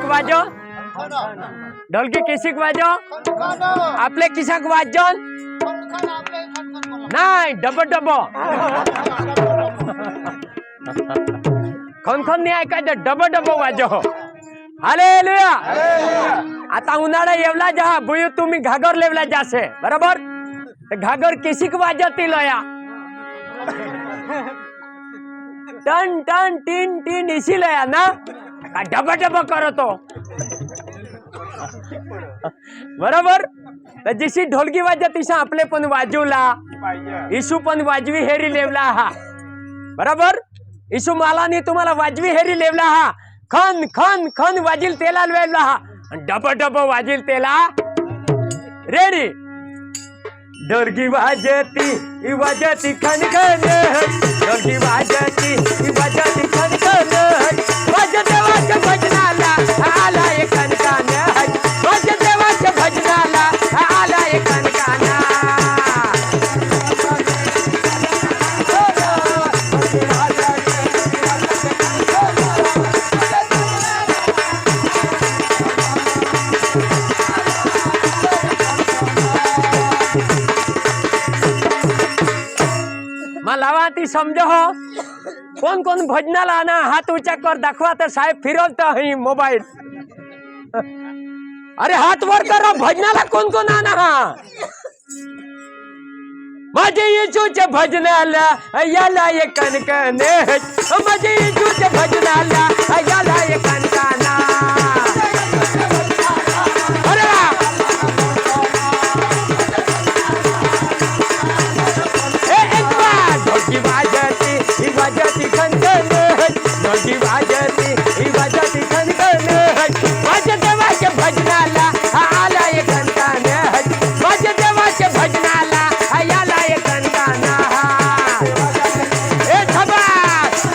किसिक वाजो ढोलकी किसिक वाजो आपले किसाक वाजन नाही डबो डबो खन खन नाही ऐकायचं डबो डबो वाजो हालेलुया आता उन्हाळा येवला जा बुयू तुम्ही घागर लेवला जासे बरोबर घागर किसिक वाजतील या टन टन टीन टीन इसील या ना डबा डबा करतो बरोबर तर जशी ढोलकी वाजत तशी आपले पण वाजवला इशू पण वाजवी हेरी लेवला हा बरोबर इशू मालानी तुम्हाला वाजवी हेरी लेवला हा खन खन खन वाजिल तेला लेवला हा डबा डबा वाजिल तेला रेडी ढोलकी वाजती वाजती खन खन ढोलकी वाजती वाजती खन खन वाजदेवाच्या भजनाला आला एक कणकान वाजदेवाच्या भजनाला आला एक कणकान मला ती समजो हो कोण कोण भजनाला आना हात ऊंचा कर दाखवा तर साहेब फिरवत ही मोबाईल अरे हात वर करा भजनाला कोण कोण आना हा माझे येशूच्या भजनाला याला एक कणकण माझे येशूच्या भजनाला याला एक कणकाना वाजती खनखन ढोलकी वाजती वाजती खनखन वाजदेवाच्या भजनाला आला एक कणकान वाजदेवाच्या भजनाला आला एक कणकान ए धबास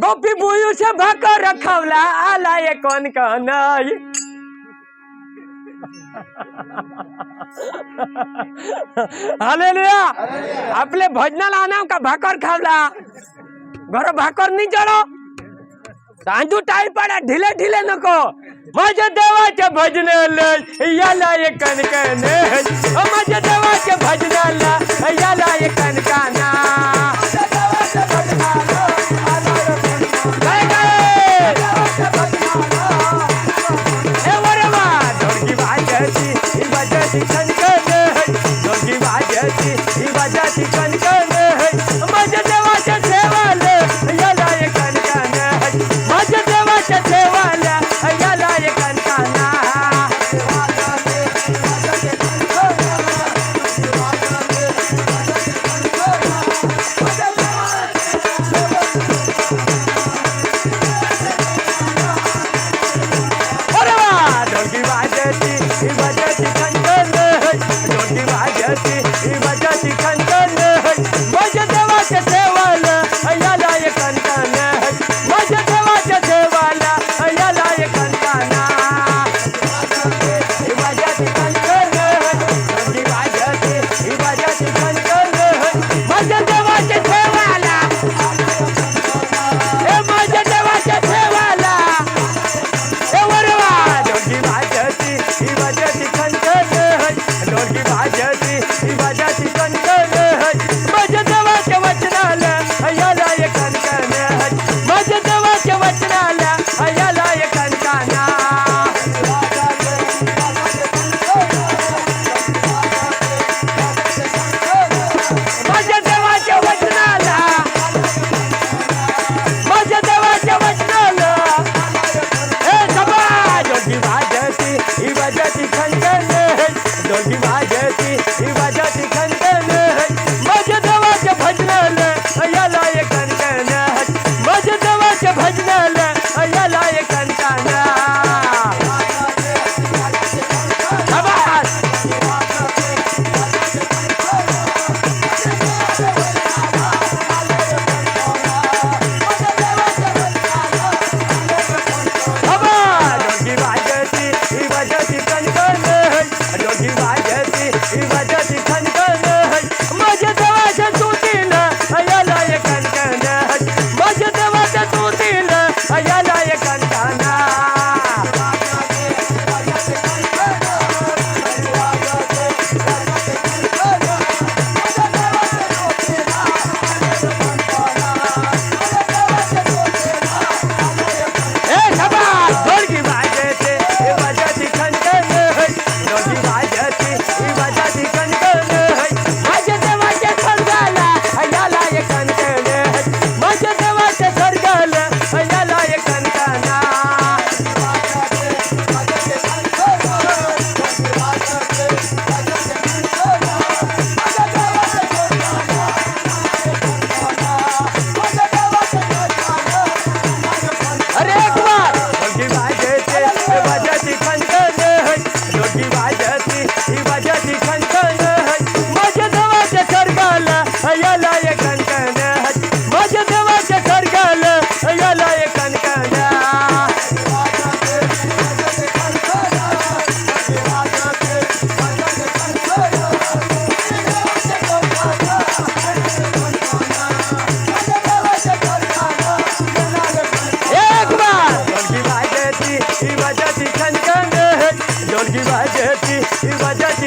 गोपी बुयू से भाकर रखवला आला ये कौन कौन हालेलुया आपले भजनाला आना का भाकर खावला घर भाकर नाही जळो तांदूळ टाईट पडा ढिले ढिले नको माझ्या देवाच्या भजनाला याला एक कणकण माझ्या देवाच्या भजनाला याला एक कणकाना वाजती खनखन ढोलकी वाजती खनखन माझ्या देवाच्या सेवाला याला एक कणकान माझ्या देवाच्या सेवाला याला एक कणकान ही वाजाची